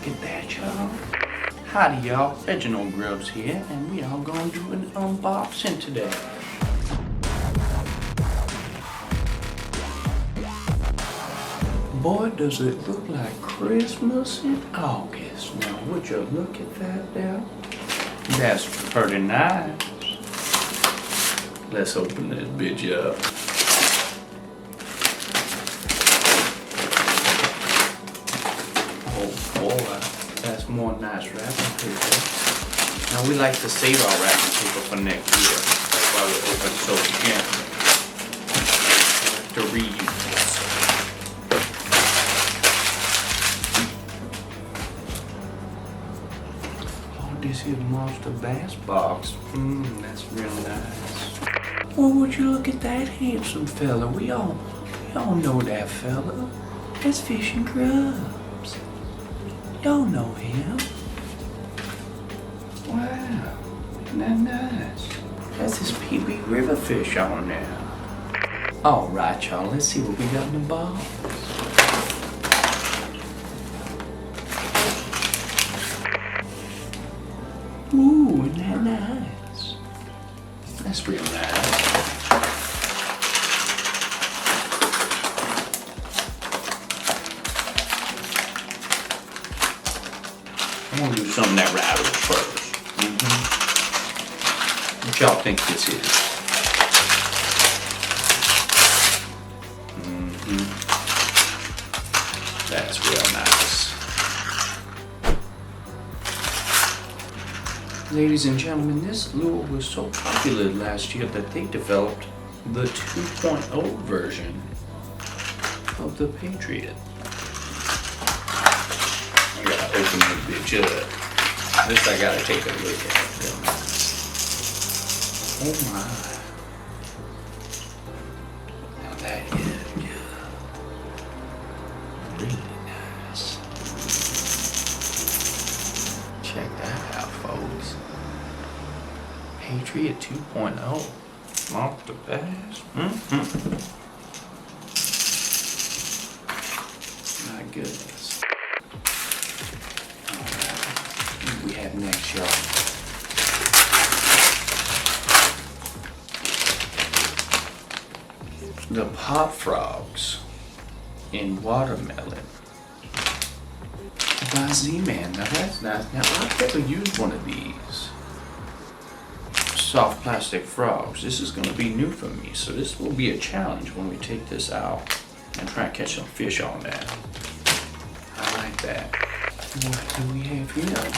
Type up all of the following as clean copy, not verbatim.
look at that, y'all. Howdy y'all, Reggie GrubbZ here, and we are going to do an unboxing today. Boy, does it look like Christmas in August. Now, would you look at that there? That's pretty nice. Let's open this bitch up. Oh boy, that's more nice wrapping paper. Now we like to save our wrapping paper for next year. That's why we open so gently. To reuse this. Oh, this is Monsterbass box. That's real nice. Well, would you look at that handsome fella? We all know that fella. That's Reggie GrubbZ. Y'all know him. Wow, isn't that nice? That's this PB River fish on there. Alright, y'all, let's see what we got in the box. Ooh, isn't that nice? That's real nice. I'm gonna do something that rattles first. What y'all think this is? That's real nice. Ladies and gentlemen, this lure was so popular last year that they developed the 2.0 version of the Patriot. I gotta open this bitch up. This I gotta take a look at. Oh my. Now that is really nice. Check that out, folks. Patriot 2.0. Monsterbass. My goodness. Alright. What we have next, y'all? The pop frogs in watermelon by Z-Man. Now that's nice. Now I've never used one of these soft plastic frogs. This is going to be new for me, so this will be a challenge when we take this out and try and catch some fish on that. I like that. What do we have here?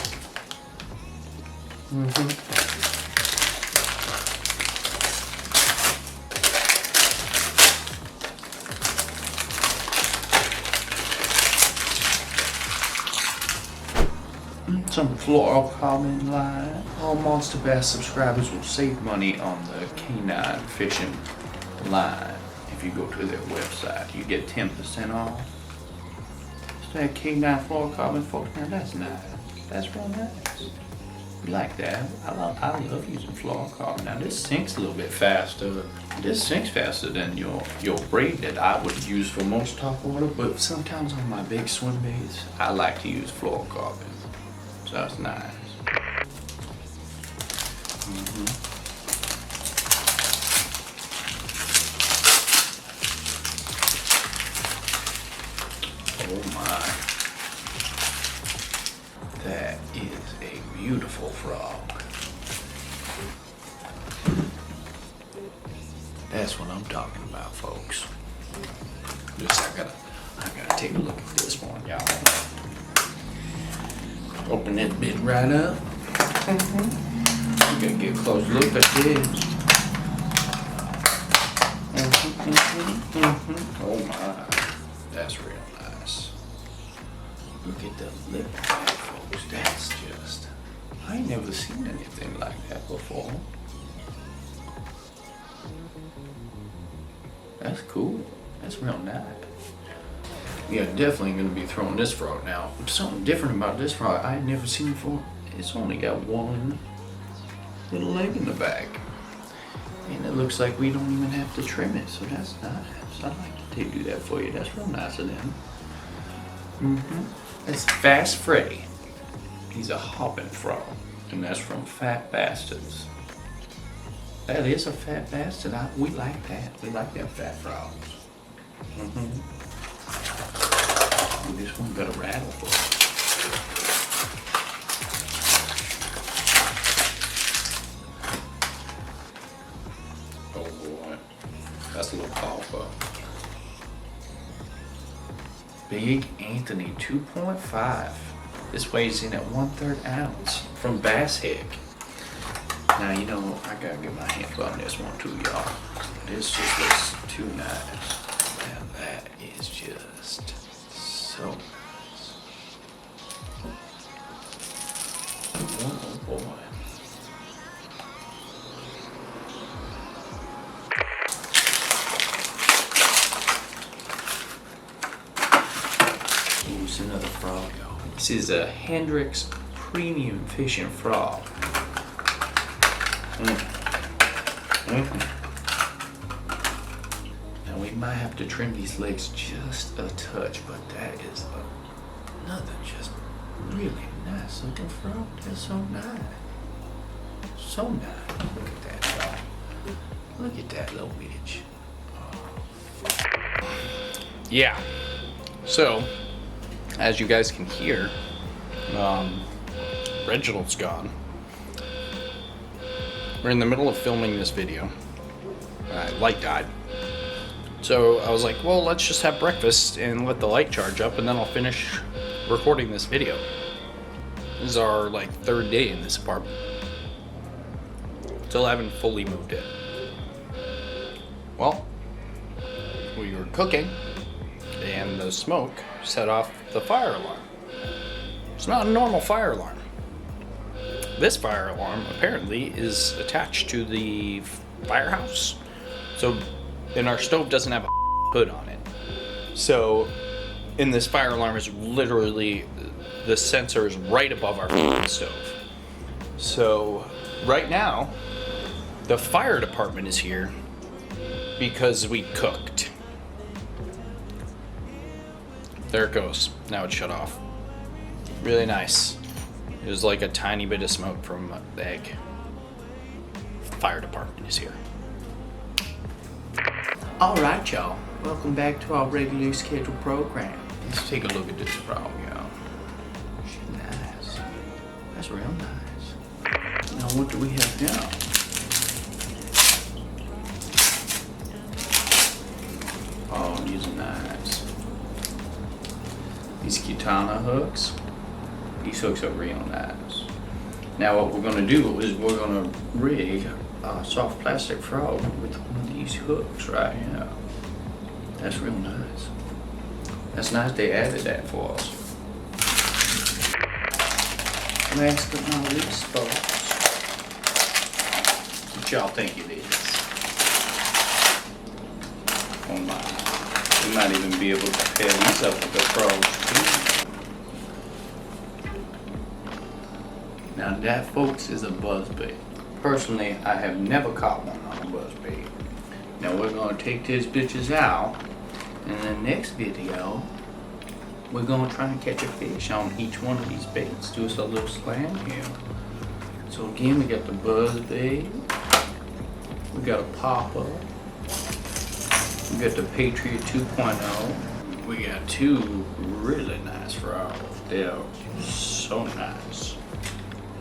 Some fluorocarbon line. All Monsterbass subscribers will save money on the canine fishing line. If you go to their website, you get 10% off. It's that canine fluorocarbon, folks. Now that's nice. That's real nice. We like that. I love using fluorocarbon. Now this sinks a little bit faster. This sinks faster than your braid that I would use for most top water, but sometimes on my big swim baits, I like to use fluorocarbon. So that's nice. Oh my. That is a beautiful frog. That's what I'm talking about, folks. Just I gotta take a look at this one, y'all. Open that bit right up. I'm gonna get a close look at this. Oh my, that's real nice. Look at the lip, folks. That's just, I ain't never seen anything like that before. That's cool. That's real nice. Yeah, definitely gonna be throwing this frog now. Something different about this frog I ain't never seen before. It's only got one little leg in the back. And it looks like we don't even have to trim it, so that's nice. I like that they do that for you. That's real nice of them. That's Fast Freddy. He's a hopping frog, and that's from Fat Bastards. That is a fat bastard. We like that. We like them fat frogs. Ooh, this one got a rattle for it. Oh boy, that's a little pop-up. Big Anthony 2.5. This weighs in at 1/3 ounce from Bass Heck. Now, you know, I gotta get my hands on this one too, y'all. This just looks too nice. Now that is just so nice. Oh boy. Ooh, it's another frog, y'all. This is a Hendrix Premium Fishing Frog. Now we might have to trim these legs just a touch, but that is another just really nice looking frog. That's so nice. So nice. Look at that, y'all. Look at that little bitch. Oh. Yeah. So, as you guys can hear, Reginald's gone. We're in the middle of filming this video. Light died. So I was like, well, let's just have breakfast and let the light charge up, and then I'll finish recording this video. This is our like 3rd day in this apartment. Still haven't fully moved in. Well, we were cooking and the smoke set off the fire alarm. It's not a normal fire alarm. This fire alarm apparently is attached to the firehouse. So, and our stove doesn't have a hood on it. So, in this fire alarm is literally, the sensor is right above our stove. So, right now, the fire department is here because we cooked. There it goes. Now it's shut off. Really nice. It was like a tiny bit of smoke from the egg. Fire department is here. Alright, y'all. Welcome back to our regularly scheduled program. Let's take a look at this frog, y'all. She's nice. That's real nice. Now what do we have now? Oh, these are nice. These katana hooks. These hooks are real nice. Now what we're going to do is we're going to rig a soft plastic frog with one of these hooks right here. That's real nice. That's nice they added that for us. Last but not least, folks, what y'all think it is? Oh my. We might even be able to pair these up with the frogs too. Now that, folks, is a buzzbait. Personally, I have never caught one on a buzzbait. Now we're gonna take these bitches out, and in the next video, we're gonna try and catch a fish on each one of these baits. Do us a little slam here. So again, we got the buzzbait, we got a popper, we got the Patriot 2.0, we got 2 really nice frogs. They're so nice.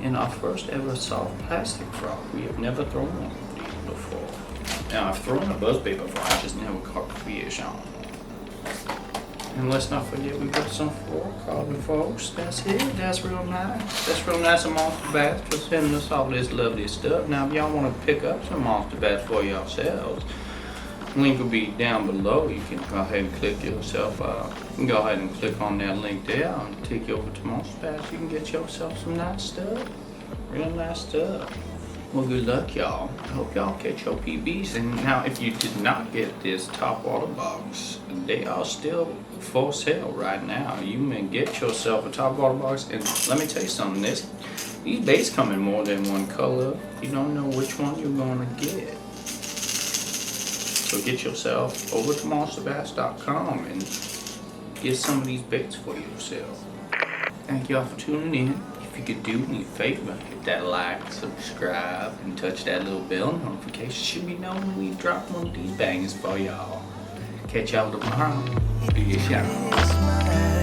And our first ever soft plastic frog. We have never thrown one of these before. Now I've thrown a buzzbait before, I just never caught fish on them. And let's not forget we got some fluorocarbon, folks. That's it. That's real nice. That's real nice of Monster Bass for sending us all this lovely stuff. Now if y'all want to pick up some Monster Bass for yourselves, link will be down below. You can go ahead and click yourself. You can go ahead and click on that link there and take you over to Monsterbass. You can get yourself some nice stuff. Real nice stuff. Well, good luck, y'all. I hope y'all catch your PBs. And now, if you did not get this top water box, they are still for sale right now. You may get yourself a top water box. And let me tell you something. These baits come in more than one color. You don't know which one you're going to get. So get yourself over to monsterbass.com and get some of these baits for yourself. Thank y'all for tuning in. If you could do me a favor, hit that like, subscribe, and touch that little bell notification. Should be known when we drop one of these bangers for y'all. Catch y'all tomorrow. Peace out.